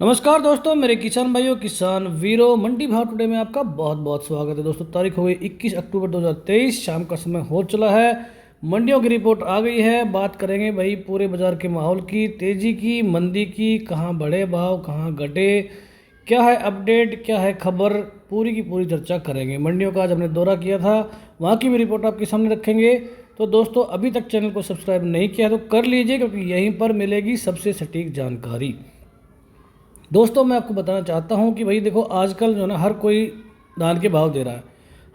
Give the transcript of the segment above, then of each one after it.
नमस्कार दोस्तों, मेरे किसान भाइयों, किसान वीरों, मंडी भाव टुडे में आपका बहुत बहुत स्वागत है। दोस्तों, तारीख हो गई 21 अक्टूबर 2023, शाम का समय हो चला है। मंडियों की रिपोर्ट आ गई है। बात करेंगे भाई पूरे बाजार के माहौल की, तेज़ी की, मंदी की, कहाँ बढ़े भाव, कहाँ घटे, क्या है अपडेट, क्या है खबर, पूरी की पूरी चर्चा करेंगे। मंडियों का आज हमने दौरा किया था, वहाँ की भी रिपोर्ट आपके सामने रखेंगे। तो दोस्तों, अभी तक चैनल को सब्सक्राइब नहीं किया तो कर लीजिए, क्योंकि यहीं पर मिलेगी सबसे सटीक जानकारी। दोस्तों, मैं आपको बताना चाहता हूं कि भाई देखो, आजकल जो है ना, हर कोई धान के भाव दे रहा है।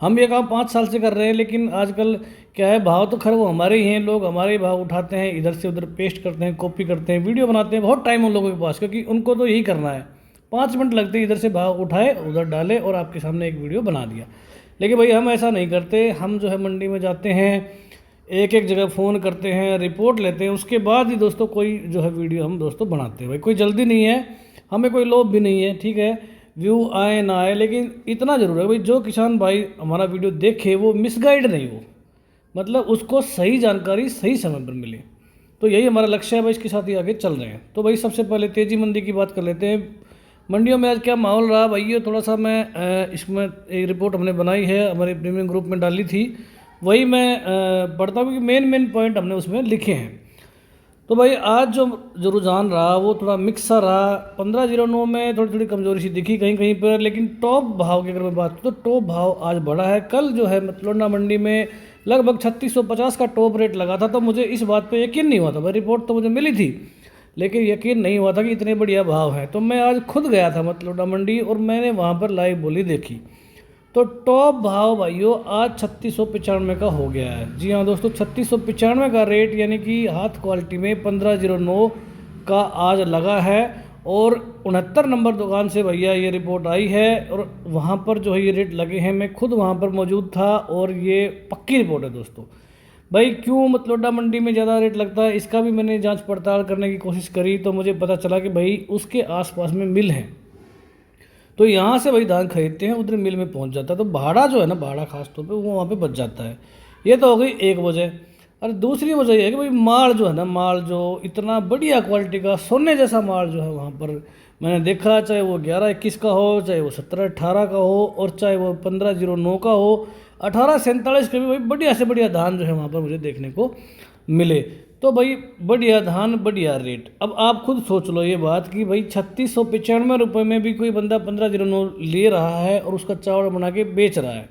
हम ये काम 5 साल से कर रहे हैं, लेकिन आजकल क्या है, भाव तो खैर वो हमारे ही हैं, लोग हमारे ही भाव उठाते हैं, इधर से उधर पेस्ट करते हैं, कॉपी करते हैं, वीडियो बनाते हैं। बहुत टाइम उन लोगों के पास, क्योंकि उनको तो यही करना है। 5 मिनट लगते हैं, इधर से भाव उठाए, उधर डाले और आपके सामने एक वीडियो बना दिया। लेकिन भाई हम ऐसा नहीं करते। हम जो है मंडी में जाते हैं, एक एक जगह फ़ोन करते हैं, रिपोर्ट लेते हैं, उसके बाद ही दोस्तों कोई जो है वीडियो हम दोस्तों बनाते हैं। भाई कोई जल्दी नहीं है, हमें कोई लोभ भी नहीं है, ठीक है। व्यू आए ना आए, लेकिन इतना ज़रूर है भाई, जो किसान भाई हमारा वीडियो देखे वो मिसगाइड नहीं हो, मतलब उसको सही जानकारी सही समय पर मिले। तो यही हमारा लक्ष्य है भाई, इसके साथ ही आगे चल रहे हैं। तो भाई सबसे पहले तेज़ी मंदी की बात कर लेते हैं। मंडियों में आज क्या माहौल रहा भाई, ये थोड़ा सा मैं इसमें एक रिपोर्ट हमने बनाई है, हमारे प्रीमियम ग्रुप में डाली थी, वही मैं पढ़ता हूँ, क्योंकि मेन पॉइंट हमने उसमें लिखे हैं। तो भाई आज जो रुझान रहा वो थोड़ा मिक्स सा रहा। 1509 में थोड़ी थोड़ी कमजोरी सी दिखी कहीं कहीं पर, लेकिन टॉप भाव की अगर मैं बात करूँ तो टॉप भाव आज बढ़ा है। कल जो है लोंडा मंडी में लगभग 3650 का टॉप रेट लगा था, तो मुझे इस बात पे यकीन नहीं हुआ था। भाई रिपोर्ट तो मुझे मिली थी, लेकिन यकीन नहीं हुआ था कि इतने बढ़िया भाव हैं। तो मैं आज खुद गया था लोंडा मंडी, और मैंने वहाँ पर लाइव बोली देखी। तो टॉप भाव भाइयों आज 3695 का हो गया है। जी हाँ दोस्तों, 3695 का रेट, यानी कि हाथ क्वालिटी में 1509 का आज लगा है। और 69 नंबर दुकान से भैया ये रिपोर्ट आई है, और वहाँ पर जो है ये रेट लगे हैं। मैं खुद वहाँ पर मौजूद था, और ये पक्की रिपोर्ट है दोस्तों। भाई क्यों लोंडा मंडी में ज़्यादा रेट लगता है, इसका भी मैंने जांच पड़ताल करने की कोशिश करी, तो मुझे पता चला कि भाई उसके आसपास में मिल है, तो यहाँ से वही धान खरीदते हैं, उधर मिल में पहुँच जाता है। तो भाड़ा जो है ना, भाड़ा खास तौर पे वो वहाँ पे बच जाता है। ये तो हो गई एक वजह। और दूसरी वजह ये है कि भाई माल जो है ना, माल जो इतना बढ़िया क्वालिटी का सोने जैसा माल जो है वहाँ पर मैंने देखा, चाहे वो 1121 का हो, चाहे वो 1718 का हो, और चाहे वो 1509 का हो, 1847 का भी भाई बढ़िया से बढ़िया धान जो है वहाँ पर मुझे देखने को मिले। तो भाई बढ़िया धान, बढ़िया रेट। अब आप खुद सोच लो ये बात कि भाई 3695 में भी कोई बंदा 1509 ले रहा है और उसका चावल बना के बेच रहा है,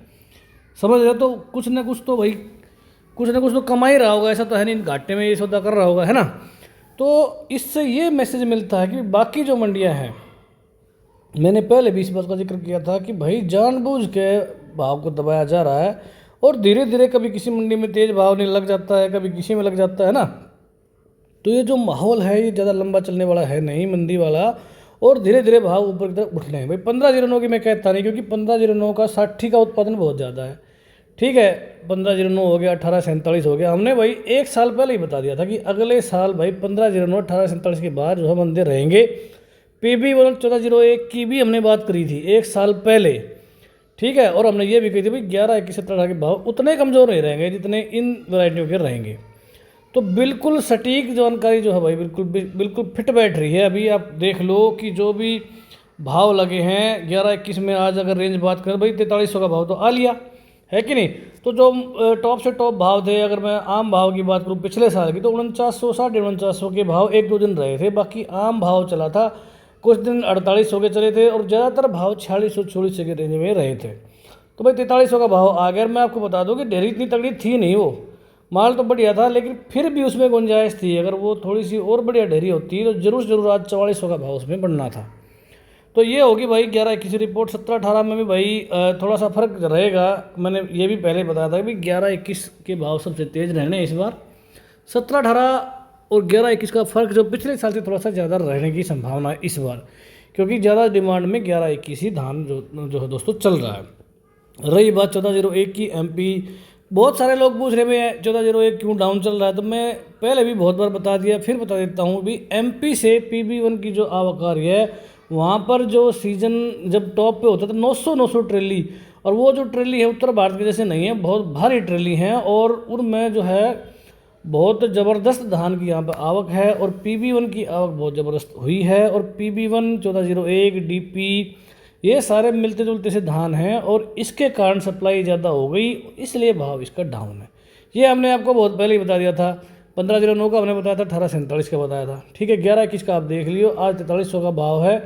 समझ रहे हो। तो कुछ ना कुछ तो भाई, कुछ ना कुछ तो कमा ही रहा होगा, ऐसा तो है नहीं घाटे में ये सौदा कर रहा होगा, है ना। तो इससे ये मैसेज मिलता है कि बाकी जो मंडियां हैं, मैंने पहले भी इस बात का जिक्र किया था कि भाई जानबूझ के भाव को दबाया जा रहा है, और धीरे धीरे कभी किसी मंडी में तेज़ भाव नहीं लग जाता है, कभी किसी में लग जाता है ना। तो ये जो माहौल है ये ज़्यादा लंबा चलने वाला है नहीं, मंदी वाला, और धीरे धीरे भाव ऊपर की तरफ उठने हैं। भाई 1509 की मैं कहता नहीं, क्योंकि 1509 का 60 का उत्पादन बहुत ज़्यादा है, ठीक है। 1509 हो गया, 1847 हो गया। हमने भाई 1 साल पहले ही बता दिया था कि अगले साल भाई 1509 1847 के बाद जो है मंदी रहेंगे। PB 1401 की भी हमने बात करी थी 1 साल पहले, ठीक है। और हमने ये भी कही थी भाई 1121 17 के भाव उतने कमज़ोर नहीं रहेंगे जितने इन वैरायटियों के रहेंगे। तो बिल्कुल सटीक जानकारी जो है भाई बिल्कुल फिट बैठ रही है। अभी आप देख लो कि जो भी भाव लगे हैं 1121 में, आज अगर रेंज बात करें भाई 4300 का भाव तो आ लिया है कि नहीं। तो जो टॉप से टॉप भाव थे, अगर मैं आम भाव की बात करूँ पिछले साल की, तो 4900 4900 के भाव 1-2 दिन रहे थे। बाकी आम भाव चला था, कुछ दिन 4800 के चले थे, और ज़्यादातर भाव 4600 के रेंज में रहे थे। तो भाई 4300 का भाव आ गया। मैं आपको बता दूं कि ढेरी इतनी तगड़ी थी नहीं, वो माल तो बढ़िया था, लेकिन फिर भी उसमें गुंजाइश थी। अगर वो थोड़ी सी और बढ़िया ढेरी होती तो जरूर आज 4400 का भाव उसमें बढ़ना था। तो ये होगी भाई 1121 रिपोर्ट। 1718 में भी भाई थोड़ा सा फर्क रहेगा। मैंने ये भी पहले बताया था कि 1121 के भाव सबसे तेज़ रहने इस बार। 1718 और 1121 का फर्क जो पिछले साल से थोड़ा सा ज़्यादा रहने की संभावना है इस बार, क्योंकि ज़्यादा डिमांड में 1121 ही धान जो है दोस्तों चल रहा है। रही बात 1401 की, MP, बहुत सारे लोग पूछ रहे हैं 1401 क्यों डाउन चल रहा है। तो मैं पहले भी बहुत बार बता दिया, फिर बता देता हूँ भी। MP से PB1 की जो आवक आ रही है, वहाँ पर जो सीजन जब टॉप पे होता था 900 ट्रेली, और वो जो ट्रेली है उत्तर भारत के जैसे नहीं है, बहुत भारी ट्रेली हैं, और उनमें जो है बहुत ज़बरदस्त धान की यहाँ पर आवक है और PB1 की आवक बहुत ज़बरदस्त हुई है। और PB1 1401 DP ये सारे मिलते जुलते से धान हैं और इसके कारण सप्लाई ज़्यादा हो गई, इसलिए भाव इसका डाउन है। ये हमने आपको बहुत पहले ही बता दिया था। 1509 का हमने बताया था, 1847 का बताया था। ठीक है, 1121 का आप देख लियो, आज 4300 का भाव है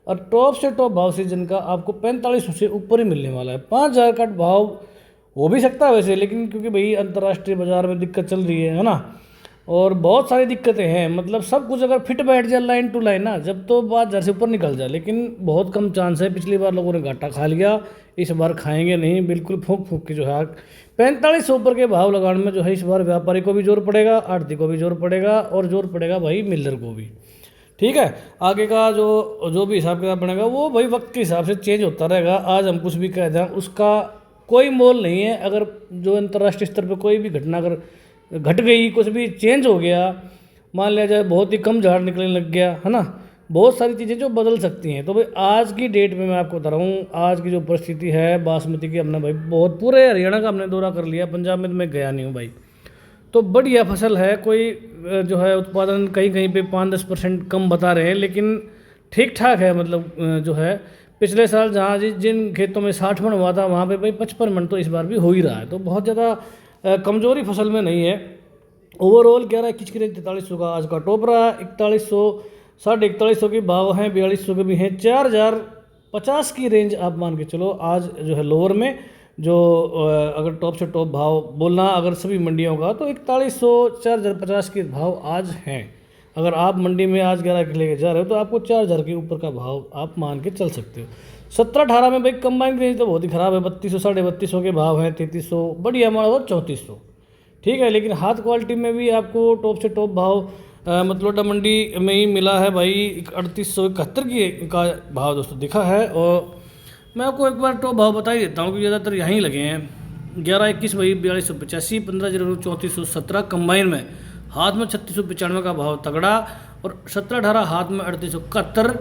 और टॉप से टॉप भाव सीजन का आपको 4500 से ऊपर ही मिलने वाला है। 5000 का भाव हो भी सकता है वैसे, लेकिन क्योंकि भाई अंतर्राष्ट्रीय बाजार में दिक्कत चल रही है ना, और बहुत सारी दिक्कतें हैं। मतलब सब कुछ अगर फिट बैठ जाए लाइन टू लाइन ना, जब तो बात जैसे ऊपर निकल जाए, लेकिन बहुत कम चांस है। पिछली बार लोगों ने घाटा खा लिया, इस बार खाएंगे नहीं, बिल्कुल फूंक फूंक के जो है 4500 ऊपर के भाव लगाने में जो है इस बार व्यापारी को भी जोर पड़ेगा, आढ़ती को भी जोर पड़ेगा और जोर पड़ेगा भाई मिलर को भी। ठीक है, आगे का जो भी हिसाब किताब बनेगा वो भाई वक्त के हिसाब से चेंज होता रहेगा। आज हम कुछ भी कह दें उसका कोई मोल नहीं है। अगर जो अंतर्राष्ट्रीय स्तर पर कोई भी घटना अगर घट गई, कुछ भी चेंज हो गया, मान लिया जाए बहुत ही कम झाड़ निकलने लग गया है ना, बहुत सारी चीज़ें जो बदल सकती हैं। तो भाई आज की डेट में मैं आपको बता रहा हूँ, आज की जो परिस्थिति है बासमती की, हमने भाई बहुत पूरे हरियाणा का हमने दौरा कर लिया, पंजाब में तो मैं गया नहीं हूँ भाई। तो बढ़िया फसल है, कोई जो है उत्पादन कहीं कहीं पे 5-10% कम बता रहे हैं, लेकिन ठीक ठाक है। मतलब जो है पिछले साल जहाँ जिन खेतों में 60 मन हुआ था, वहाँ पे भाई 55 मन तो इस बार भी हो ही रहा है। तो बहुत ज़्यादा कमजोरी फसल में नहीं है। ओवरऑल 11-21 की रेंज 4300 का आज का टॉप रहा। 4100 4150 के भाव हैं, 4200 के भी हैं। 4050 की रेंज आप मान के चलो आज जो है लोअर में, जो अगर टॉप से टॉप भाव बोलना अगर सभी मंडियों का, तो 4100 4050 के भाव आज हैं। अगर आप मंडी में आज 11 के लेके जा रहे हो तो आपको 4000 के ऊपर का भाव आप मान के चल सकते हो। 17-18 में भाई कंबाइन रेंज तो बहुत ही ख़राब है, 3200 3250 के भाव हैं, 3300 बढ़िया माना तो 3400। ठीक है, लेकिन हाथ क्वालिटी में भी आपको टॉप से टॉप भाव मतलोडा मंडी में ही मिला है भाई। 3871 की का भाव दोस्तों दिखा है। और मैं आपको एक बार टॉप भाव बता ही देता हूँ कि ज़्यादातर यहीं लगे हैं। 11-21 भाई 4285, 15-0 3417 कंबाइन में, हाथ में 3695 का भाव तगड़ा, और 17-18 हाथ में 3871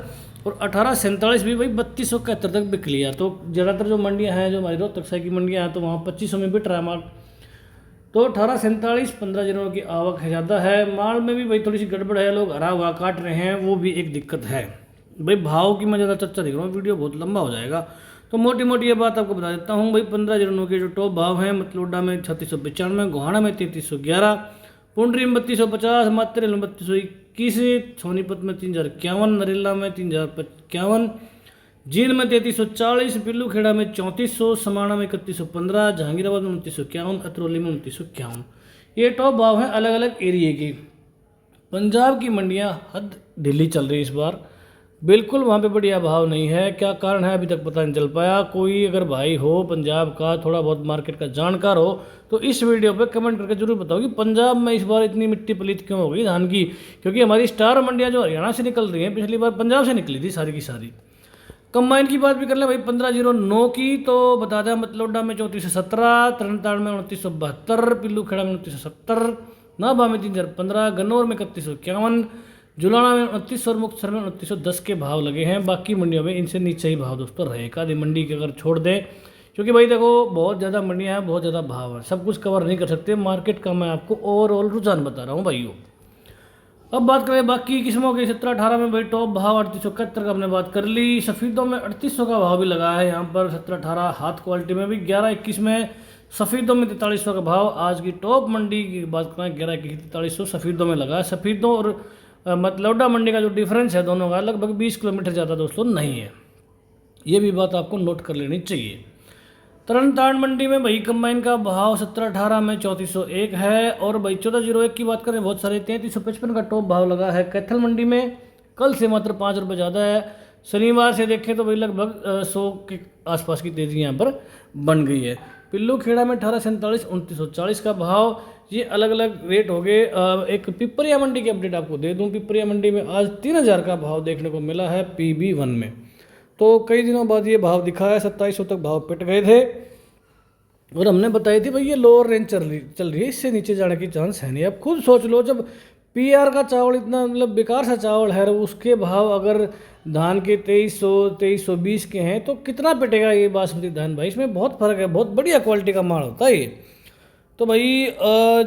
और 1847 भी भाई 3271 तक बिक लिया। तो ज़्यादातर जो मंडियां हैं, जो हमारी रोहतक साइड की मंडियां हैं, तो वहाँ 2500 में बिक रहा है माल। तो 1847 15 की आवक है, ज़्यादा है। माल में भी भाई थोड़ी सी गड़बड़ है, लोग हरा हुआ काट रहे हैं, वो भी एक दिक्कत है भाई। भाव की मैं ज़्यादा चर्चा देख रहा हूँ, वीडियो बहुत लंबा हो जाएगा, तो मोटी मोटी ये बात आपको बता देता हूँ भाई। 15-09 के जो टॉप भाव हैं, मतलोडा में 3695, गोहाना में 3311, पुंडरी में 3250, मात्रेल में 3221, सोनीपत में 3051, नरेला में 3051, जींद में 3340, पिल्लू खेड़ा में 3400, समाणा में 3115, जहांगीराबाद में 2951, अतरौली में 2951। ये टॉप भाव हैं अलग अलग एरिए की। पंजाब की मंडियां हद ढीली चल रही है इस बार, बिल्कुल वहाँ पे बढ़िया भाव नहीं है। क्या कारण है अभी तक पता नहीं चल पाया। कोई अगर भाई हो पंजाब का, थोड़ा बहुत मार्केट का जानकार हो, तो इस वीडियो पे कमेंट करके जरूर बताओ कि पंजाब में इस बार इतनी मिट्टी पलीत क्यों हो गई धान की। क्योंकि हमारी स्टार मंडियाँ जो हरियाणा से निकल रही हैं, पिछली बार पंजाब से निकली थी सारी की सारी। कंबाइन की बात भी कर ले भाई 15-09 की, तो बता दें मतलोडा में 3417, तरनताड़ में 2972, पिल्लू खेड़ा में 2970, नाभा में 3015, गन्नौर में 3151, जुलाना में 2900 और मुक्तसर में 2910 के भाव लगे हैं। बाकी मंडियों में इनसे नीचे ही भाव दोस्तों रहेगा, आधी मंडी के अगर छोड़ दें, क्योंकि भाई देखो बहुत ज़्यादा मंडियाँ हैं, बहुत ज़्यादा भाव है, सब कुछ कवर नहीं कर सकते। मार्केट का मैं आपको ओवरऑल रुझान बता रहा हूँ भाइयों। अब बात करें बाकी किस्मों के 17-18 में भाई टॉप भाव 3871 का हमने बात कर ली। सफ़ीदों में 3800 का भाव भी लगा है यहाँ पर 17-18 हाथ क्वालिटी में भी। 11-21 में सफ़ीदों में 4300 का भाव। आज की टॉप मंडी की बात करें 11-21 4300 सफ़ीदों में लगा है। सफ़ीदों और मतलौडा मंडी का जो डिफरेंस है दोनों का लगभग 20 किलोमीटर ज़्यादा दोस्तों नहीं है, ये भी बात आपको नोट कर लेनी चाहिए। तरनताड़ मंडी में भाई कंबाइन का भाव 17-18 में 3401 है। और भाई 1401 की बात करें बहुत सारे 3355 का टॉप भाव लगा है कैथल मंडी में। कल से मात्र 5 रुपये ज़्यादा है। शनिवार से देखें तो भाई लगभग 100 के आसपास की तेज़ी यहाँ पर बन गई है। पिल्लू खेड़ा में 1847 2940 का भाव। ये अलग अलग रेट हो गए। एक पिपरिया मंडी की अपडेट आपको दे दूँ। पिपरिया मंडी में आज 3000 का भाव देखने को मिला है PB1 में। तो कई दिनों बाद ये भाव दिखा है। 2700 तक भाव पिट गए थे और हमने बताई थी भाई ये लोअर रेंज चल रही है, इससे नीचे जाने की चांस है नहीं। अब खुद सोच लो, जब PR का चावल इतना मतलब बेकार सा चावल है, उसके भाव अगर धान के 2320 के हैं तो कितना पिटेगा ये बासमती धान भाई। इसमें बहुत फ़र्क है, बहुत बढ़िया क्वालिटी का माल होता है ये। तो भाई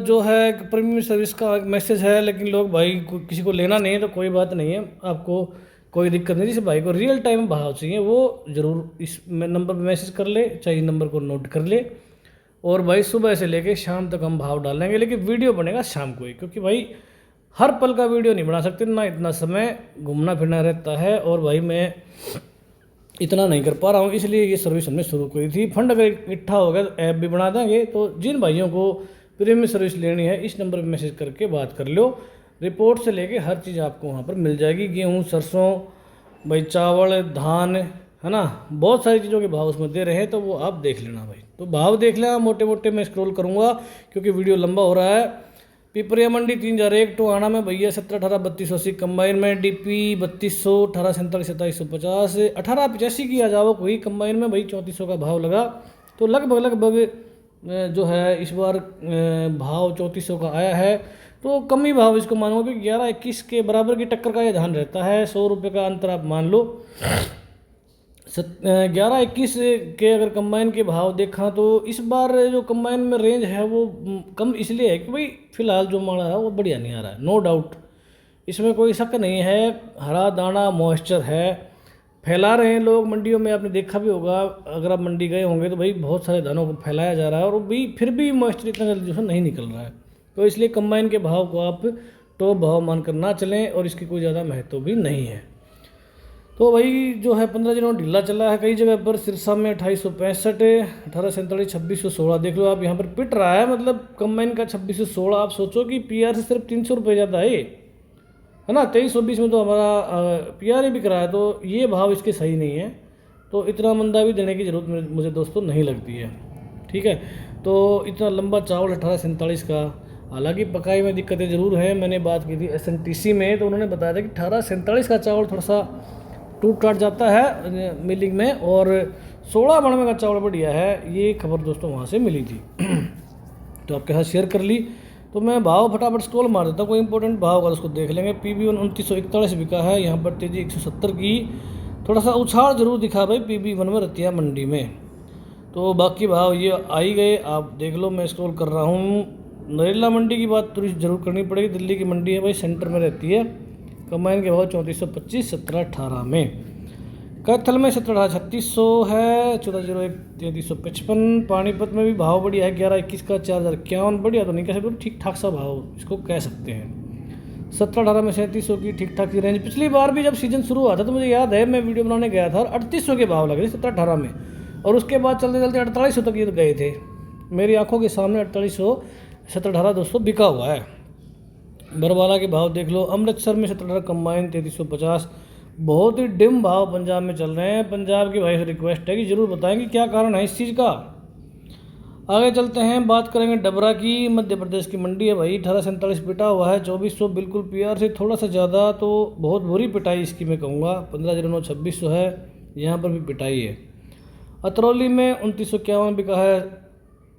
जो है प्रीमियम सर्विस का एक मैसेज है, लेकिन लोग भाई किसी को लेना नहीं है तो कोई बात नहीं है, आपको कोई दिक्कत नहीं। जिसे भाई को रियल टाइम भाव चाहिए वो ज़रूर इस नंबर पर मैसेज कर ले, चाहे नंबर को नोट कर ले। और भाई सुबह से लेके शाम तक हम भाव डालेंगे, लेकिन वीडियो बनेगा शाम को ही, क्योंकि भाई हर पल का वीडियो नहीं बना सकते ना, इतना समय घूमना फिरना रहता है और भाई मैं इतना नहीं कर पा रहा हूँ, इसलिए ये सर्विस हमने शुरू करी थी। फंड अगर इकट्ठा हो गया तो ऐप भी बना देंगे। तो जिन भाइयों को प्रीमियम सर्विस लेनी है इस नंबर पर मैसेज करके बात कर लो। रिपोर्ट से लेके हर चीज़ आपको वहाँ पर मिल जाएगी। गेहूँ, सरसों, भाई चावल, धान, है ना, बहुत सारी चीज़ों के भाव उसमें दे रहे हैं, तो वो आप देख लेना भाई। तो भाव देख लेना, मोटे मोटे मैं स्क्रॉल करूँगा क्योंकि वीडियो लंबा हो रहा है। पिपरिया मंडी 3001, टोहाना में भैया 17-18-3280, कंबाइन में डीपी 3200, 1847-2750, 1885 की आ जाओ कोई कंबाइन में भाई 3400 का भाव लगा। तो लगभग जो है इस बार भाव 3400 का आया है, तो कम ही भाव इसको मानो कि 11-21 के बराबर की टक्कर का ये धान रहता है। 100 रुपये का अंतर आप मान लो। 11-21 के अगर कंबाइन के भाव देखा तो इस बार जो कंबाइन में रेंज है वो कम इसलिए है कि भाई फिलहाल जो माड़ा है वो बढ़िया नहीं आ रहा है, नो डाउट, इसमें कोई शक नहीं है। हरा दाना मॉइस्चर है, फैला रहे हैं लोग मंडियों में, आपने देखा भी होगा, अगर आप मंडी गए होंगे तो भाई बहुत सारे दानों को फैलाया जा रहा है और भी फिर भी मॉइस्चर इतना जल्दी जो नहीं निकल रहा है। तो इसलिए कंबाइन के भाव को आप टॉप भाव मानकर ना चलें और इसकी कोई ज़्यादा महत्व भी नहीं है। तो भाई जो है 15 दिनों ढीला चला है कई जगह पर। सिरसा में 2865, 1847, 2616 देख लो आप, यहाँ पर पिट रहा है, मतलब कंबाइन का 2616। आप सोचो कि पीआर से सिर्फ 300 रुपये ज़्यादा है ना। 2320 में तो हमारा पीआर ही बिक रहा है, तो ये भाव इसके सही नहीं है। तो इतना मंदा भी देने की ज़रूरत मुझे दोस्तों नहीं लगती है, ठीक है। तो इतना लंबा चावल 1847 का, हालांकि पकाई में दिक्कतें ज़रूर हैं। मैंने बात की थी SNTC में, तो उन्होंने बताया था कि 1847 का चावल थोड़ा सा टूट टाट जाता है मिलिंग में, और 1692 का चावल बढ़िया है, ये खबर दोस्तों वहाँ से मिली थी। तो आपके साथ शेयर कर ली। तो मैं भाव फटाफट स्क्रॉल मार देता हूँ, कोई इंपॉर्टेंट भाव होगा तो उसको देख लेंगे। PB 2941 बिका है, यहाँ पर तेजी 170 की, थोड़ा सा उछाल जरूर दिखा भाई PB 1 में रतिया मंडी में। तो बाकी भाव ये आ ही गए, आप देख लो, मैं स्क्रॉल कर रहा हूँ। नरेला मंडी की बात थोड़ी जरूर करनी पड़ेगी, दिल्ली की मंडी है भाई, सेंटर में रहती है। कंबाइन के भाव 3425, 1718 में। कैथल में 17-3600 है, 1401, 3355। पानीपत में भी भाव बढ़िया है, 11-21 का, 4051, बढ़िया तो नहीं कह सकते, ठीक ठाक सा भाव इसको कह सकते हैं। 17-18 में 3700 की ठीक ठाक की रेंज। पिछली बार भी जब सीजन शुरू हुआ था तो मुझे याद है मैं वीडियो बनाने गया था, 3800 के भाव लगे थे 17-18 में, और उसके बाद चलते चलते 4800 तक ये गए थे। मेरी आंखों के सामने 4800 17-18 दोस्तों बिका हुआ है। बरवाला के भाव देख लो। अमृतसर में 17 कंबाइन 3350, बहुत ही डिम भाव पंजाब में चल रहे हैं। पंजाब की भाई से रिक्वेस्ट है कि जरूर बताएंगे क्या कारण है इस चीज़ का। आगे चलते हैं, बात करेंगे डबरा की। मध्य प्रदेश की मंडी है भाई, 1847 पिटा हुआ है, 2400 बिल्कुल पीआर से थोड़ा सा ज़्यादा, तो बहुत बुरी पिटाई इसकी मैं कहूँगा। 1509 2600 है, यहाँ पर भी पिटाई है। अतरौली में 2951 बिका है,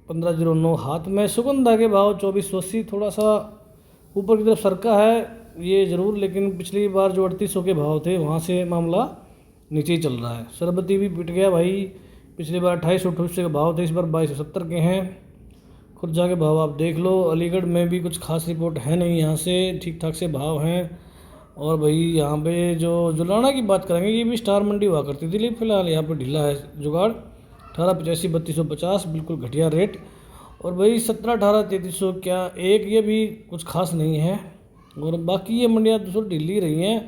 1509 हाथ में। सुगंधा के भाव 2480, थोड़ा सा ऊपर की तरफ सरका है ये ज़रूर, लेकिन पिछली बार जो 3800 के भाव थे वहाँ से मामला नीचे ही चल रहा है। सरबती भी पिट गया भाई, पिछली बार 2828 के भाव थे, इस बार 2270 के हैं। खुर्जा के भाव आप देख लो। अलीगढ़ में भी कुछ खास रिपोर्ट है नहीं, यहाँ से ठीक ठाक से भाव हैं। और भाई यहाँ पे जो जुलाना की बात करेंगे, ये भी स्टार मंडी हुआ करती थी, लेकिन फिलहाल यहाँ पर ढीला है जुगाड़। 1885 3250 बिल्कुल घटिया रेट। और भाई 17-18 3300 क्या एक, ये भी कुछ खास नहीं है। और बाकी ये मंडियाँ दोस्तों ढीली रही हैं।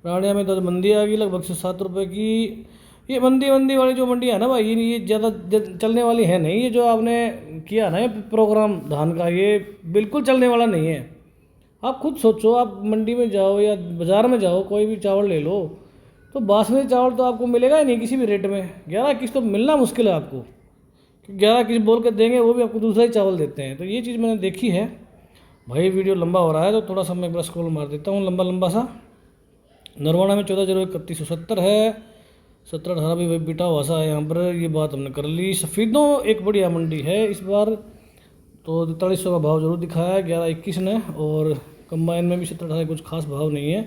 रानिया में तो मंदी आ गई लगभग 7 रुपये की। ये मंदी वाली जो मंडियाँ है ना भाई, ये ज़्यादा चलने वाली है नहीं। ये जो आपने किया ना ये प्रोग्राम धान का, ये बिल्कुल चलने वाला नहीं है। आप खुद सोचो, आप मंडी में जाओ या बाज़ार में जाओ, कोई भी चावल ले लो, तो बासमती चावल तो आपको मिलेगा ही नहीं किसी भी रेट में। 11-21 तो मिलना मुश्किल है आपको, 11-21 बोल के देंगे, वो भी आपको दूसरा ही चावल देते हैं। तो ये चीज़ मैंने देखी है भाई। वीडियो लंबा हो रहा है तो थोड़ा सा मैं एक बार स्क्रॉल मार देता हूँ लंबा सा। नरवाना में 1401 3170 है, 17-18 भी भाई बिटा हुआ सा है यहाँ पर, ये बात हमने कर ली। सफ़ीदों एक बढ़िया मंडी है इस बार, तो 4300 का भाव जरूर दिखाया है 11-21 ने। और कंबाइन में भी 17-18 कुछ खास भाव नहीं है,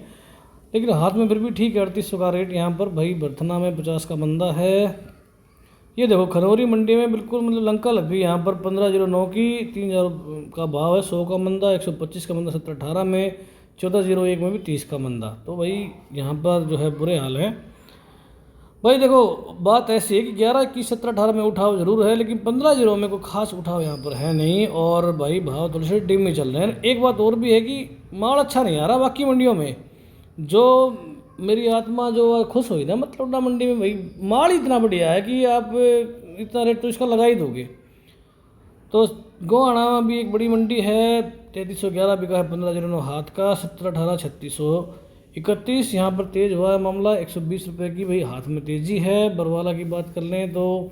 लेकिन हाथ में फिर भी ठीक है 3800 का रेट यहाँ पर भाई। बर्थना में 50 का बंदा है, ये देखो खनौरी मंडी में बिल्कुल मतलब लंका लग गई यहाँ पर 1509 की 3000 का भाव है। 100 का मंदा, 125 का मंदा 1718 में, 1401 में भी 30 का मंदा। तो भाई यहाँ पर जो है बुरे हाल है भाई। देखो बात ऐसी है कि 11, 21, 17, 18 में उठाव जरूर है, लेकिन 15 में कोई खास उठाव यहाँ पर है नहीं। और भाई भाव थोड़े से डिम में चल रहे हैं। एक बात और भी है कि माल अच्छा नहीं आ रहा बाकी मंडियों में। जो मेरी आत्मा जो खुश हुई ना मतलब मंडी में, भाई माल इतना बढ़िया है कि आप इतना रेट तो इसका लगा ही दोगे। तो गोहाना में भी एक बड़ी मंडी है, 3311 बिका है 1509 हाथ का, 1718 3631। यहाँ पर तेज हुआ है मामला 120 रुपये की भाई हाथ में तेजी है। बरवाला की बात कर लें तो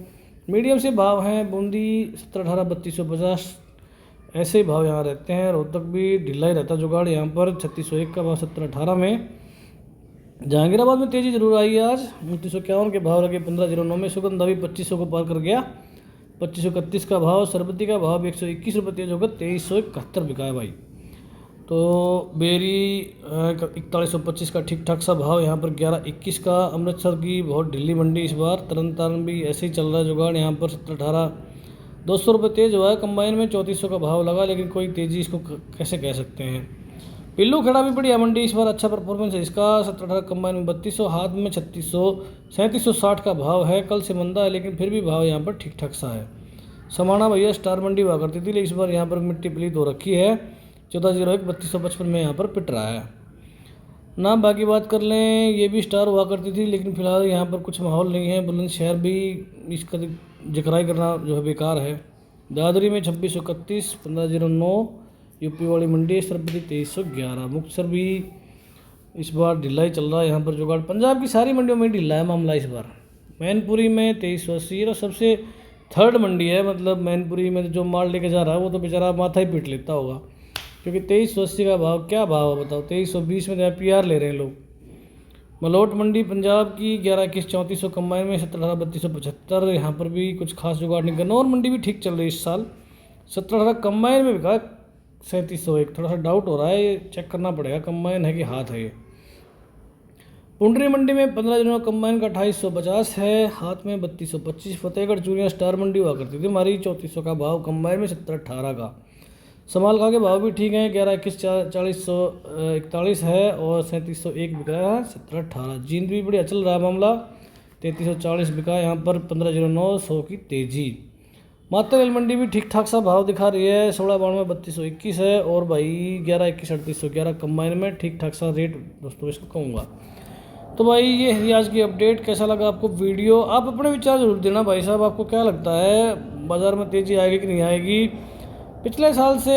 मीडियम से भाव हैं। बूंदी 1718 3250 ऐसे भाव यहाँ रहते हैं। रोहतक भी ढीला ही रहता जुगाड़ यहाँ पर 3601 का भाव 1718 में। जहांगीराबाद में तेजी जरूर आई है आज, 2951 के भाव लगे 1509 में। सुगंधा भी 2500 को पार कर गया, 2531 का भाव। सरबती का भाव भी 121 रुपये तेज होकर 2371 बिका है भाई। तो बेरी 4125 का ठीक ठाक सा भाव यहाँ पर 1121 का। अमृतसर की बहुत ढीली मंडी इस बार। तरन तारण भी ऐसे ही चल रहा है जुगाड़ यहाँ पर 1718 200 रुपये तेज हुआ है। कंबाइन में 3400 का भाव लगा, लेकिन कोई तेजी इसको कैसे कह सकते हैं। पिल्लू खेड़ा भी बढ़िया मंडी इस बार, अच्छा परफॉर्मेंस है इसका। 1718 कंबाइन में 3200, हाथ में 3600, 3760 का भाव है। कल से मंदा है लेकिन फिर भी भाव यहाँ पर ठीक ठाक सा है। समाना भैया स्टार मंडी हुआ करती थी, लेकिन इस बार यहाँ पर मिट्टी पलीत हो रखी है। 1401 3255 में यहाँ पर पिट रहा है ना। बाकी बात कर लें, ये भी स्टार हुआ करती थी, लेकिन फिलहाल यहाँ पर कुछ माहौल नहीं है। बुलंदशहर भी इसका जिक्र करना जो है बेकार है। दादरी में 2631 1509 यूपी वाली मंडी। सरपति 2311। मुक्तसर भी इस बार ढीला ही चल रहा है यहाँ पर जुगाड़। पंजाब की सारी मंडियों में ढीला है मामला इस बार। मैनपुरी में 2380 और सबसे थर्ड मंडी है, मतलब मैनपुरी में जो माल लेके जा रहा है वो तो बेचारा माथा ही पीट लेता होगा, क्योंकि 2380 का भाव क्या भाव है बताओ। 2320 में PR ले रहे हैं लोग। मलोट मंडी पंजाब की 1121 3400 कंबाइन में, 1718 3275। यहाँ पर भी कुछ खास जुगाड़ नहीं। गन्नौर मंडी भी ठीक चल रही है इस साल। 1718 कंबाइन में बिका 3701। थोड़ा सा डाउट हो रहा है, ये चेक करना पड़ेगा कंबाइन है कि हाथ है ये। पुंडरी मंडी में 15 दिनों कंबाइन का 2850 है, हाथ में 3225। फतेहगढ़ चूड़ियाँ स्टार मंडी हुआ करती थी हमारी, 3400 का भाव कंबाइन में, 1718 का। समाल खा के भाव भी ठीक हैं, 1121 4041 है और 3701 बिका है 1718। जींद भी बढ़िया चल रहा है मामला, 3340 बिका है यहाँ पर 1509 100 की तेजी। मातरल मंडी भी ठीक ठाक सा भाव दिखा रही है, 1692 3221 है और भाई 1121 3811 कंबाइन में ठीक ठाक सा रेट दोस्तों इसको कहूँगा। तो भाई ये है आज की अपडेट। कैसा लगा आपको वीडियो, आप अपने विचार जरूर देना भाई साहब। आपको क्या लगता है बाज़ार में तेज़ी आएगी कि नहीं आएगी। पिछले साल से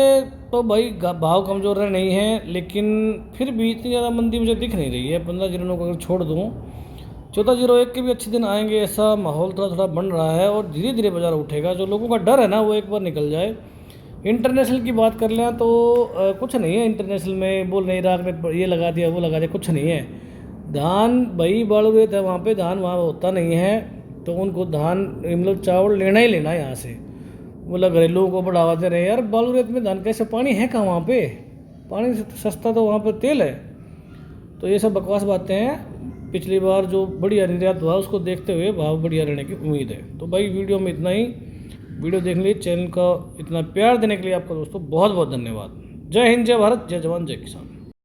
तो भाई भाव कमज़ोर रहे नहीं हैं, लेकिन फिर भी इतनी ज़्यादा मंदी मुझे दिख नहीं रही है। 1509 को अगर छोड़ दूँ, 1401 के भी अच्छे दिन आएंगे, ऐसा माहौल थोड़ा थोड़ा बन रहा है और धीरे धीरे बाज़ार उठेगा। जो लोगों का डर है ना वो एक बार निकल जाए। इंटरनेशनल की बात कर लें तो कुछ नहीं है इंटरनेशनल में। बोल नहीं रहा ने ये लगा दिया वो लगा दिया, कुछ नहीं है। धान भाई बालू रेत है वहाँ पे, धान वहाँ होता नहीं है, तो उनको धान मतलब चावल लेना ही लेना है यहाँ से। बोला घरेलुओं को बढ़ावा दे रहे हैं यार, बालू रेत में धान कैसे, पानी है कहाँ वहाँ पे, पानी सस्ता तो वहाँ पर तेल है। तो ये सब बकवास बातें हैं। पिछली बार जो बढ़िया निर्यात हुआ उसको देखते हुए भाव बढ़िया रहने की उम्मीद है। तो भाई वीडियो में इतना ही। वीडियो देखने के लिए, चैनल का इतना प्यार देने के लिए आपका दोस्तों बहुत बहुत धन्यवाद। जय हिंद, जय भारत, जय जवान, जय किसान।